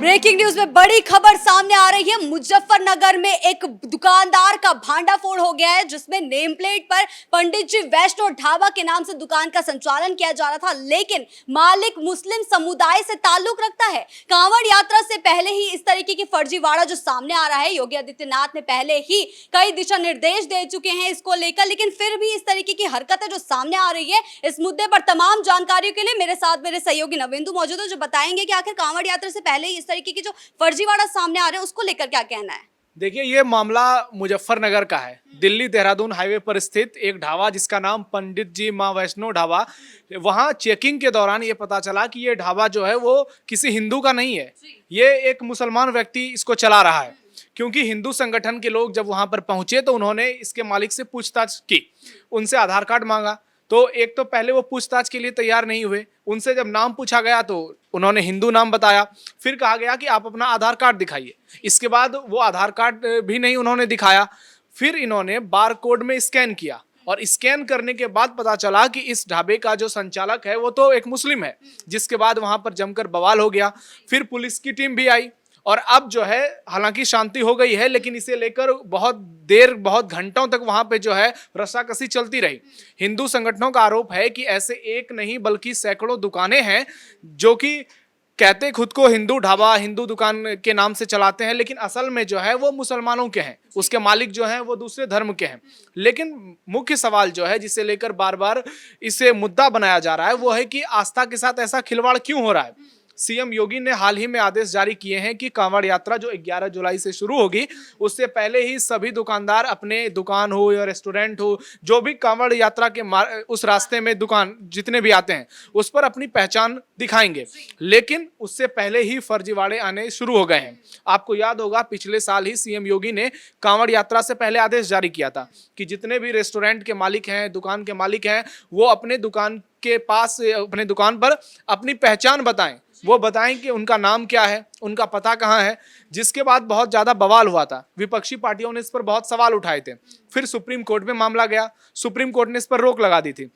Breaking news में बड़ी खबर सामने आ रही है। मुजफ्फरनगर में एक दुकानदार का भांडाफोड़ हो गया है, जिसमें नेम प्लेट पर पंडित जी वैष्णो ढाबा के नाम से दुकान का संचालन किया जा रहा था, लेकिन मालिक मुस्लिम समुदाय से ताल्लुक रखता है। कांवड़ यात्रा से पहले ही इस तरीके की फर्जीवाड़ा जो सामने आ रहा है, योगी आदित्यनाथ ने पहले ही कई दिशा निर्देश दे चुके हैं इसको लेकर, लेकिन फिर भी इस तरीके की हरकतें जो सामने आ रही है, इस मुद्दे पर तमाम जानकारियों के लिए मेरे साथ मेरे सहयोगी नवेंदु मौजूद है, जो बताएंगे कि आखिर कांवड़ यात्रा से पहले इस तरीके की जो फर्जीवाड़ा सामने आ रहे हैं उसको लेकर क्या कहना है। देखिए, ये मामला मुजफ्फरनगर का है। दिल्ली देहरादून हाईवे पर स्थित एक ढाबा जिसका नाम पंडित जी माँ वैष्णो ढाबा, वहाँ चेकिंग के दौरान ये पता चला कि ये ढाबा जो है वो किसी हिंदू का नहीं है, ये एक मुसलमान व्यक्ति इसको चला रहा है। क्योंकि हिंदू संगठन के लोग जब वहाँ पर पहुंचे तो उन्होंने इसके मालिक से पूछताछ की, उनसे आधार कार्ड मांगा। तो एक तो पहले वो पूछताछ के लिए तैयार नहीं हुए, उनसे जब नाम पूछा गया तो उन्होंने हिंदू नाम बताया। फिर कहा गया कि आप अपना आधार कार्ड दिखाइए, इसके बाद वो आधार कार्ड भी नहीं उन्होंने दिखाया। फिर इन्होंने बार कोड में स्कैन किया और स्कैन करने के बाद पता चला कि इस ढाबे का जो संचालक है वो तो एक मुस्लिम है, जिसके बाद वहां पर जमकर बवाल हो गया। फिर पुलिस की टीम भी आई और अब जो है हालांकि शांति हो गई है, लेकिन इसे लेकर बहुत देर, बहुत घंटों तक वहां पे जो है रस्साकसी चलती रही। हिंदू संगठनों का आरोप है कि ऐसे एक नहीं बल्कि सैकड़ों दुकानें हैं जो कि कहते खुद को हिंदू ढाबा, हिंदू दुकान के नाम से चलाते हैं, लेकिन असल में जो है वो मुसलमानों के हैं, उसके मालिक जो हैं वो दूसरे धर्म के हैं। लेकिन मुख्य सवाल जो है जिसे लेकर बार बार इसे मुद्दा बनाया जा रहा है वो है कि आस्था के साथ ऐसा खिलवाड़ क्यों हो रहा है। सीएम योगी ने हाल ही में आदेश जारी किए हैं कि कांवड़ यात्रा जो 11 जुलाई से शुरू होगी, उससे पहले ही सभी दुकानदार अपने दुकान हो या रेस्टोरेंट हो, जो भी कांवड़ यात्रा के उस रास्ते में दुकान जितने भी आते हैं उस पर अपनी पहचान दिखाएंगे। लेकिन उससे पहले ही फर्जीवाड़े आने शुरू हो गए हैं। आपको याद होगा पिछले साल ही सीएम योगी ने कांवड़ यात्रा से पहले आदेश जारी किया था कि जितने भी रेस्टोरेंट के मालिक हैं, दुकान के मालिक हैं, वो अपने दुकान के पास, अपने दुकान पर अपनी पहचान बताएं, वो बताएं कि उनका नाम क्या है, उनका पता कहाँ है। जिसके बाद बहुत ज्यादा बवाल हुआ था, विपक्षी पार्टियों ने इस पर बहुत सवाल उठाए थे। फिर सुप्रीम कोर्ट में मामला गया, सुप्रीम कोर्ट ने इस पर रोक लगा दी थी।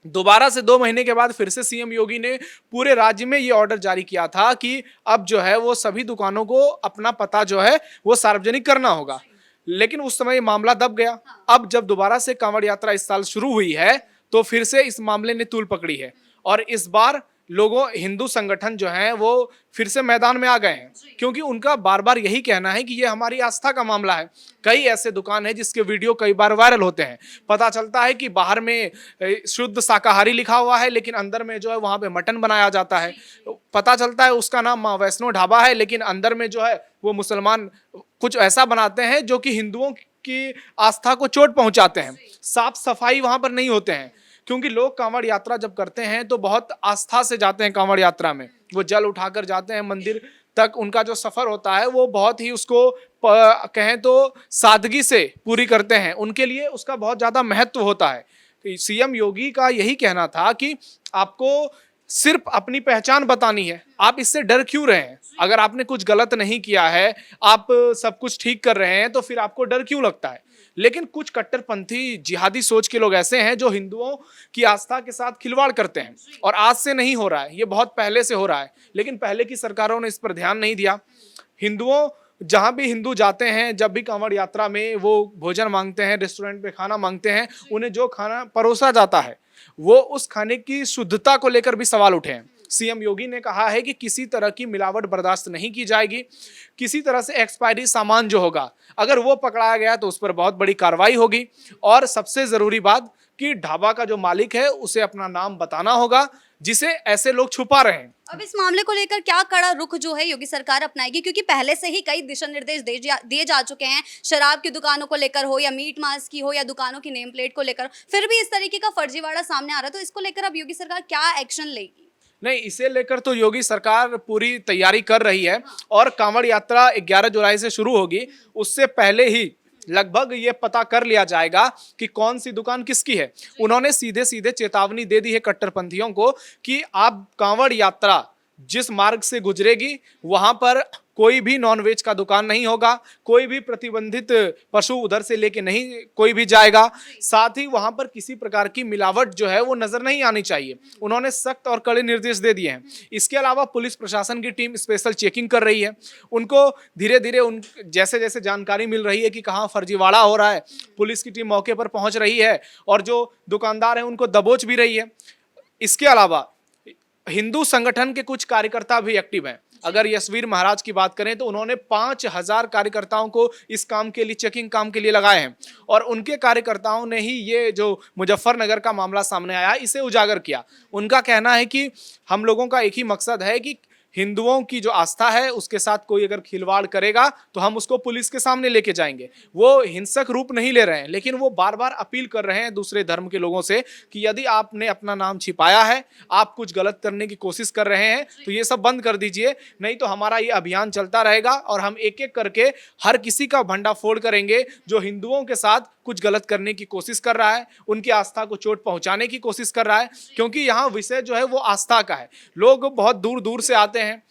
दोबारा से 2 महीने के बाद फिर से सीएम योगी ने पूरे राज्य में ये ऑर्डर जारी किया था कि अब जो है वो सभी दुकानों को अपना पता जो है वो सार्वजनिक करना होगा। लेकिन उस समय मामला दब गया। अब जब दोबारा से कांवड़ यात्रा इस साल शुरू हुई है तो फिर से इस मामले ने तूल पकड़ी है और इस बार लोगों, हिंदू संगठन जो हैं वो फिर से मैदान में आ गए हैं, क्योंकि उनका बार बार यही कहना है कि ये हमारी आस्था का मामला है। कई ऐसे दुकान है जिसके वीडियो कई बार वायरल होते हैं। पता चलता है कि बाहर में शुद्ध शाकाहारी लिखा हुआ है, लेकिन अंदर में जो है वहां पे मटन बनाया जाता है। पता चलता है उसका नाम माँ वैष्णो ढाबा है, लेकिन अंदर में जो है वो मुसलमान कुछ ऐसा बनाते हैं जो कि हिंदुओं की आस्था को चोट पहुंचाते हैं। साफ सफाई वहां पर नहीं होते हैं, क्योंकि लोग कांवड़ यात्रा जब करते हैं तो बहुत आस्था से जाते हैं। कांवड़ यात्रा में वो जल उठाकर जाते हैं मंदिर तक। उनका जो सफर होता है वो बहुत ही, उसको कहें तो सादगी से पूरी करते हैं। उनके लिए उसका बहुत ज्यादा महत्व होता है। सीएम योगी का यही कहना था कि आपको सिर्फ अपनी पहचान बतानी है, आप इससे डर क्यों रहे हैं? अगर आपने कुछ गलत नहीं किया है, आप सब कुछ ठीक कर रहे हैं, तो फिर आपको डर क्यों लगता है? लेकिन कुछ कट्टरपंथी जिहादी सोच के लोग ऐसे हैं जो हिंदुओं की आस्था के साथ खिलवाड़ करते हैं, और आज से नहीं हो रहा है, ये बहुत पहले से हो रहा है। लेकिन पहले की सरकारों ने इस पर ध्यान नहीं दिया। हिंदुओं, जहां भी हिंदू जाते हैं, जब भी कांवड़ यात्रा में वो भोजन मांगते हैं, रेस्टोरेंट पे खाना मांगते हैं, उन्हें जो खाना परोसा जाता है वो उस खाने की शुद्धता को लेकर भी सवाल उठे हैं। सीएम योगी ने कहा है कि किसी तरह की मिलावट बर्दाश्त नहीं की जाएगी। किसी तरह से एक्सपायरी सामान जो होगा, अगर वो पकड़ाया गया तो उस पर बहुत बड़ी कार्रवाई होगी। और सबसे जरूरी बात कि ढाबा का जो मालिक है उसे अपना नाम बताना होगा, जिसे ऐसे लोग छुपा रहे हैं। अब इस मामले को लेकर क्या कड़ा रुख जो है योगी सरकार अपनाएगी, क्योंकि पहले से ही कई दिशा निर्देश दिए जा चुके हैं, शराब की दुकानों को लेकर हो या मीट मांस की हो या दुकानों की नेम प्लेट को लेकर, फिर भी इस तरीके का फर्जीवाड़ा सामने आ रहा है। तो इसको लेकर अब योगी सरकार क्या एक्शन लेगी? नहीं, इसे लेकर तो योगी सरकार पूरी तैयारी कर रही है और कांवड़ यात्रा 11 जुलाई से शुरू होगी। उससे पहले ही लगभग ये पता कर लिया जाएगा कि कौन सी दुकान किसकी है। उन्होंने सीधे सीधे चेतावनी दे दी है कट्टरपंथियों को कि आप कांवड़ यात्रा जिस मार्ग से गुजरेगी वहां पर कोई भी नॉनवेज का दुकान नहीं होगा, कोई भी प्रतिबंधित पशु उधर से लेके नहीं कोई भी जाएगा, साथ ही वहां पर किसी प्रकार की मिलावट जो है वो नजर नहीं आनी चाहिए। उन्होंने सख्त और कड़े निर्देश दे दिए हैं। इसके अलावा पुलिस प्रशासन की टीम स्पेशल चेकिंग कर रही है। उनको धीरे धीरे उन जैसे जैसे जानकारी मिल रही है कि कहाँ फर्जीवाड़ा हो रहा है, पुलिस की टीम मौके पर पहुंच रही है और जो दुकानदार हैं उनको दबोच भी रही है। इसके अलावा हिंदू संगठन के कुछ कार्यकर्ता भी एक्टिव हैं। अगर यशवीर महाराज की बात करें तो उन्होंने 5000 कार्यकर्ताओं को इस काम के लिए, चेकिंग काम के लिए लगाए हैं और उनके कार्यकर्ताओं ने ही ये जो मुजफ्फरनगर का मामला सामने आया इसे उजागर किया। उनका कहना है कि हम लोगों का एक ही मकसद है कि हिंदुओं की जो आस्था है उसके साथ कोई अगर खिलवाड़ करेगा तो हम उसको पुलिस के सामने लेके जाएंगे। वो हिंसक रूप नहीं ले रहे हैं, लेकिन वो बार बार अपील कर रहे हैं दूसरे धर्म के लोगों से कि यदि आपने अपना नाम छिपाया है, आप कुछ गलत करने की कोशिश कर रहे हैं तो ये सब बंद कर दीजिए, नहीं तो हमारा ये अभियान चलता रहेगा और हम एक एक करके हर किसी का भंडाफोड़ करेंगे जो हिंदुओं के साथ कुछ गलत करने की कोशिश कर रहा है, उनकी आस्था को चोट पहुंचाने की कोशिश कर रहा है। क्योंकि यहाँ विषय जो है वो आस्था का है। लोग बहुत दूर दूर से आते हैं,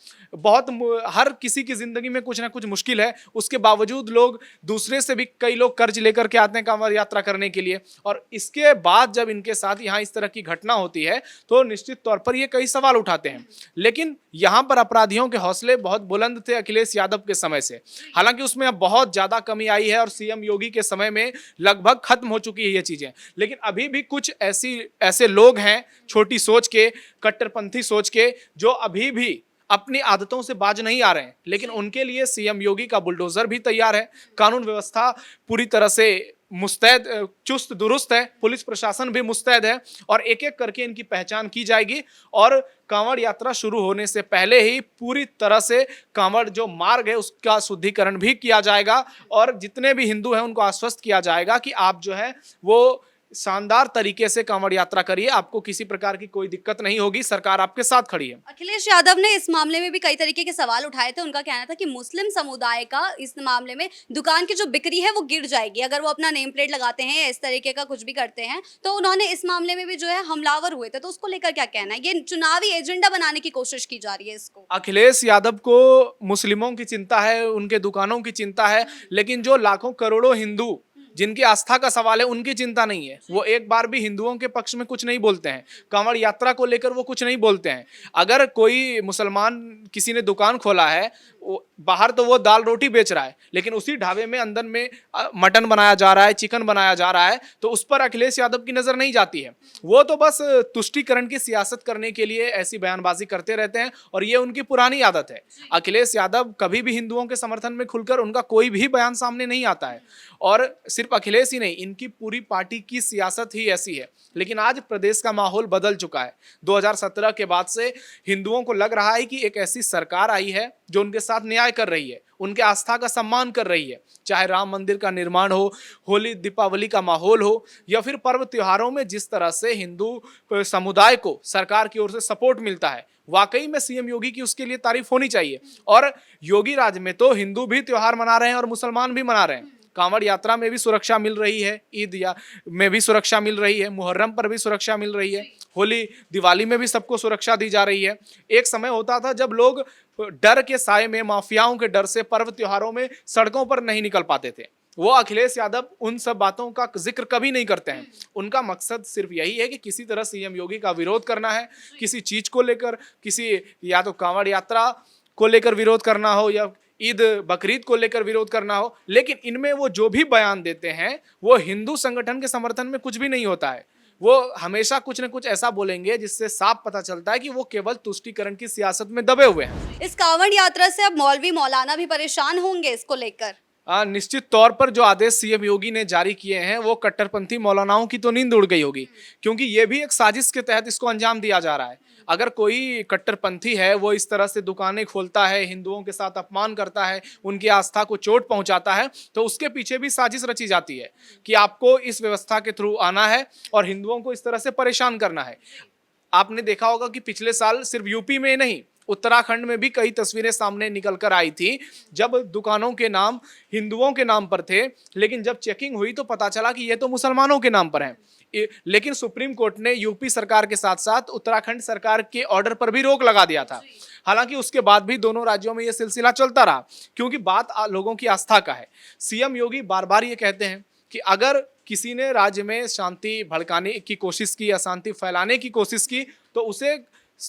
हर किसी की जिंदगी में कुछ ना कुछ मुश्किल है, उसके बावजूद लोग दूसरे से भी कई लोग कर्ज लेकर के आते हैं कांवड़ यात्रा करने के लिए। और इसके बाद जब इनके साथ यहाँ इस तरह की घटना होती है तो निश्चित तौर पर ये कई सवाल उठाते हैं। लेकिन यहाँ पर अपराधियों के हौसले बहुत बुलंद थे अखिलेश यादव के समय से। हालांकि उसमें अब बहुत ज्यादा कमी आई है और सीएम योगी के समय में लगभग खत्म हो चुकी है ये चीजें। लेकिन अभी भी कुछ ऐसे लोग हैं छोटी सोच के, कट्टरपंथी सोच के, जो अभी भी अपनी आदतों से बाज नहीं आ रहे हैं। लेकिन उनके लिए सीएम योगी का बुलडोजर भी तैयार है, कानून व्यवस्था पूरी तरह से मुस्तैद, चुस्त दुरुस्त है, पुलिस प्रशासन भी मुस्तैद है और एक एक करके इनकी पहचान की जाएगी। और कांवड़ यात्रा शुरू होने से पहले ही पूरी तरह से कांवड़ जो मार्ग है उसका शुद्धिकरण भी किया जाएगा और जितने भी हिंदू हैं उनको आश्वस्त किया जाएगा कि आप जो है वो शानदार तरीके से कांवड़ यात्रा करिए, आपको किसी प्रकार की कोई दिक्कत नहीं होगी, सरकार आपके साथ खड़ी है। अखिलेश यादव ने इस मामले में भी कई तरीके के सवाल उठाए थे। उनका कहना था कि मुस्लिम समुदाय का इस मामले में दुकान की जो बिक्री है वो गिर जाएगी अगर वो अपना नेम प्लेट लगाते हैं या इस तरीके का कुछ भी करते हैं। तो उन्होंने इस मामले में भी जो है हमलावर हुए थे, तो उसको लेकर क्या कहना है? ये चुनावी एजेंडा बनाने की कोशिश की जा रही है इसको। अखिलेश यादव को मुस्लिमों की चिंता है, उनके दुकानों की चिंता है, लेकिन जो लाखों करोड़ों हिंदू जिनकी आस्था का सवाल है उनकी चिंता नहीं है। वो एक बार भी हिंदुओं के पक्ष में कुछ नहीं बोलते हैं, कांवड़ यात्रा को लेकर वो कुछ नहीं बोलते हैं। अगर कोई मुसलमान किसी ने दुकान खोला है, बाहर तो वो दाल रोटी बेच रहा है, लेकिन उसी ढाबे में अंदर में मटन बनाया जा रहा है, चिकन बनाया जा रहा है, तो उस पर अखिलेश यादव की नजर नहीं जाती है। वो तो बस तुष्टीकरण की सियासत करने के लिए ऐसी बयानबाजी करते रहते हैं और ये उनकी पुरानी आदत है। अखिलेश यादव कभी भी हिंदुओं के समर्थन में खुलकर उनका कोई भी बयान सामने नहीं आता है और सिर्फ अखिलेश ही नहीं, इनकी पूरी पार्टी की सियासत ही ऐसी है। लेकिन आज प्रदेश का माहौल बदल चुका है। 2017 के बाद से हिंदुओं को लग रहा है कि एक ऐसी सरकार आई है जो उनके साथ न्याय कर रही है, उनके आस्था का सम्मान कर रही है। चाहे राम मंदिर का निर्माण हो, होली दीपावली का माहौल हो या फिर पर्व त्योहारों में जिस तरह से हिंदू समुदाय को सरकार की ओर से सपोर्ट मिलता है, वाकई में सीएम योगी की उसके लिए तारीफ होनी चाहिए। और योगी राज में तो हिंदू भी त्योहार मना रहे हैं और मुसलमान भी मना रहे हैं। कांवड़ यात्रा में भी सुरक्षा मिल रही है, ईद में भी सुरक्षा मिल रही है, मुहर्रम पर भी सुरक्षा मिल रही है, होली दिवाली में भी सबको सुरक्षा दी जा रही है। एक समय होता था जब लोग डर के साए में, माफियाओं के डर से पर्व त्योहारों में सड़कों पर नहीं निकल पाते थे। वो अखिलेश यादव उन सब बातों का जिक्र कभी नहीं करते हैं। उनका मकसद सिर्फ यही है कि किसी तरह सीएम योगी का विरोध करना है, किसी चीज को लेकर, किसी या तो कांवड़ यात्रा को लेकर विरोध करना हो या ईद बकरीद को लेकर विरोध करना हो। लेकिन इनमें वो जो भी बयान देते हैं वो हिंदू संगठन के समर्थन में कुछ भी नहीं होता है। वो हमेशा कुछ न कुछ ऐसा बोलेंगे जिससे साफ पता चलता है कि वो केवल तुष्टीकरण की सियासत में दबे हुए हैं। इस कांवड़ यात्रा से अब मौलवी मौलाना भी परेशान होंगे इसको लेकर। निश्चित तौर पर जो आदेश सीएम योगी ने जारी किए हैं वो कट्टरपंथी मौलानाओं की तो नींद उड़ गई होगी, क्योंकि ये भी एक साजिश के तहत इसको अंजाम दिया जा रहा है। अगर कोई कट्टरपंथी है वो इस तरह से दुकानें खोलता है, हिंदुओं के साथ अपमान करता है, उनकी आस्था को चोट पहुंचाता है, तो उसके पीछे भी साजिश रची जाती है कि आपको इस व्यवस्था के थ्रू आना है और हिंदुओं को इस तरह से परेशान करना है। आपने देखा होगा कि पिछले साल सिर्फ यूपी में नहीं, उत्तराखंड में भी कई तस्वीरें सामने निकल कर आई थी जब दुकानों के नाम हिंदुओं के नाम पर थे, लेकिन जब चेकिंग हुई तो पता चला कि ये तो मुसलमानों के नाम पर हैं। लेकिन सुप्रीम कोर्ट ने यूपी सरकार के साथ साथ उत्तराखंड सरकार के ऑर्डर पर भी रोक लगा दिया था। हालांकि उसके बाद भी दोनों राज्यों में यह सिलसिला चलता रहा, क्योंकि बात लोगों की आस्था का है। सीएम योगी बार बार ये कहते हैं कि अगर किसी ने राज्य में शांति भड़काने की कोशिश की, अशांति फैलाने की कोशिश की, तो उसे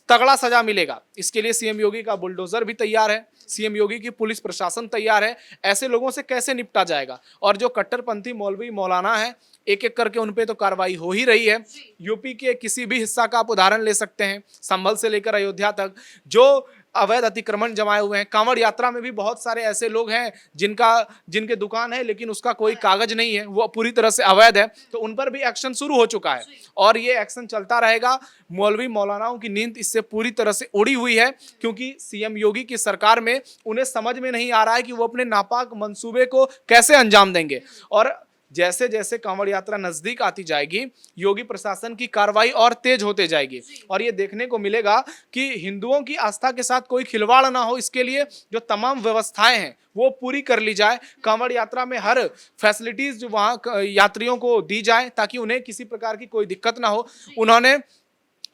तगड़ा सजा मिलेगा। इसके लिए सीएम योगी का बुलडोजर भी तैयार है, सीएम योगी की पुलिस प्रशासन तैयार है। ऐसे लोगों से कैसे निपटा जाएगा? और जो कट्टरपंथी मौलवी मौलाना है, एक एक करके उन पे तो कार्रवाई हो ही रही है। यूपी के किसी भी हिस्सा का आप उदाहरण ले सकते हैं, संभल से लेकर अयोध्या तक, जो अवैध अतिक्रमण जमाए हुए हैं। कांवड़ यात्रा में भी बहुत सारे ऐसे लोग हैं जिनके दुकान है लेकिन उसका कोई कागज नहीं है, वो पूरी तरह से अवैध है, तो उन पर भी एक्शन शुरू हो चुका है और ये एक्शन चलता रहेगा। मौलवी मौलानाओं की नींद इससे पूरी तरह से उड़ी हुई है, क्योंकि सीएम योगी की सरकार में उन्हें समझ में नहीं आ रहा है कि वो अपने नापाक मंसूबे को कैसे अंजाम देंगे। और जैसे जैसे कांवड़ यात्रा नजदीक आती जाएगी, योगी प्रशासन की कार्रवाई और तेज होते जाएगी और ये देखने को मिलेगा कि हिंदुओं की आस्था के साथ कोई खिलवाड़ ना हो, इसके लिए जो तमाम व्यवस्थाएं हैं वो पूरी कर ली जाए। कांवड़ यात्रा में हर फैसिलिटीज जो वहाँ यात्रियों को दी जाए ताकि उन्हें किसी प्रकार की कोई दिक्कत ना हो। उन्होंने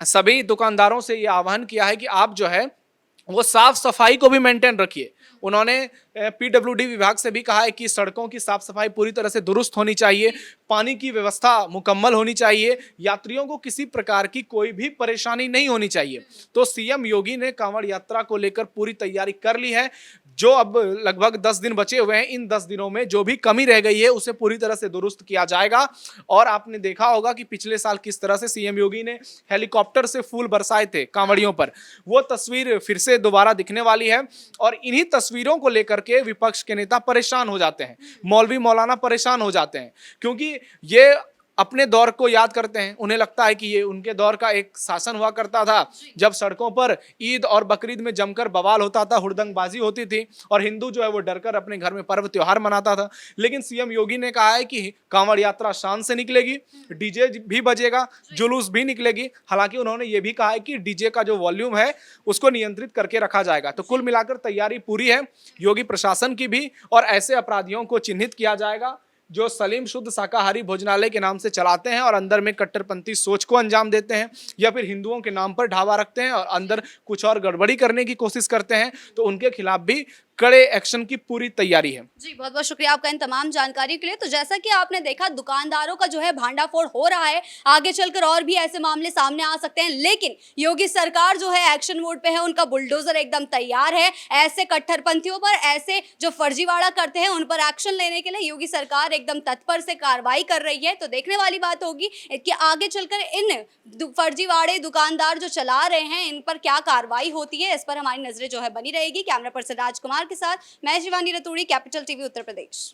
सभी दुकानदारों से ये आह्वान किया है कि आप जो है वो साफ सफाई को भी मेंटेन रखिए। उन्होंने पीडब्ल्यूडी विभाग से भी कहा है कि सड़कों की साफ सफाई पूरी तरह से दुरुस्त होनी चाहिए, पानी की व्यवस्था मुकम्मल होनी चाहिए, यात्रियों को किसी प्रकार की कोई भी परेशानी नहीं होनी चाहिए। तो सीएम योगी ने कांवड़ यात्रा को लेकर पूरी तैयारी कर ली है। जो अब लगभग 10 दिन बचे हुए हैं, इन 10 दिनों में जो भी कमी रह गई है उसे पूरी तरह से दुरुस्त किया जाएगा। और आपने देखा होगा कि पिछले साल किस तरह से सीएम योगी ने हेलीकॉप्टर से फूल बरसाए थे कांवड़ियों पर, वो तस्वीर फिर से दोबारा दिखने वाली है। और इन्हीं तस्वीरों को लेकर के विपक्ष के नेता परेशान हो जाते हैं, मौलवी मौलाना परेशान हो जाते हैं, क्योंकि ये अपने दौर को याद करते हैं। उन्हें लगता है कि ये उनके दौर का एक शासन हुआ करता था, जब सड़कों पर ईद और बकरीद में जमकर बवाल होता था, हुड़दंगबाजी होती थी और हिंदू जो है वो डरकर अपने घर में पर्व त्योहार मनाता था। लेकिन सीएम योगी ने कहा है कि कांवड़ यात्रा शान से निकलेगी, डीजे भी बजेगा, जुलूस भी निकलेगी। हालांकि उन्होंने ये भी कहा है कि डीजे का जो वॉल्यूम है उसको नियंत्रित करके रखा जाएगा। तो कुल मिलाकर तैयारी पूरी है योगी प्रशासन की भी, और ऐसे अपराधियों को चिन्हित किया जाएगा जो सलीम शुद्ध शाकाहारी भोजनालय के नाम से चलाते हैं और अंदर में कट्टरपंथी सोच को अंजाम देते हैं, या फिर हिंदुओं के नाम पर ढाबा रखते हैं और अंदर कुछ और गड़बड़ी करने की कोशिश करते हैं। तो उनके खिलाफ भी कड़े एक्शन की पूरी तैयारी है। जी, बहुत बहुत शुक्रिया आपका इन तमाम जानकारी के लिए। तो जैसा कि आपने देखा, दुकानदारों का जो है भांडाफोड़ हो रहा है, आगे चलकर और भी ऐसे मामले सामने आ सकते हैं, लेकिन योगी सरकार जो है एक्शन मोड पे है, उनका बुलडोजर एकदम तैयार है। ऐसे कट्टरपंथियों पर, ऐसे जो फर्जीवाड़ा करते हैं उन पर एक्शन लेने के लिए योगी सरकार एकदम तत्पर से कार्रवाई कर रही है। तो देखने वाली बात होगी कि आगे चलकर इन फर्जीवाड़े दुकानदार जो चला रहे हैं इन पर क्या कार्रवाई होती है, इस पर हमारी नजरें जो है बनी रहेगी। कैमरा पर्सन राजकुमार के साथ मैं शिवानी रतूड़ी, कैपिटल टीवी उत्तर प्रदेश।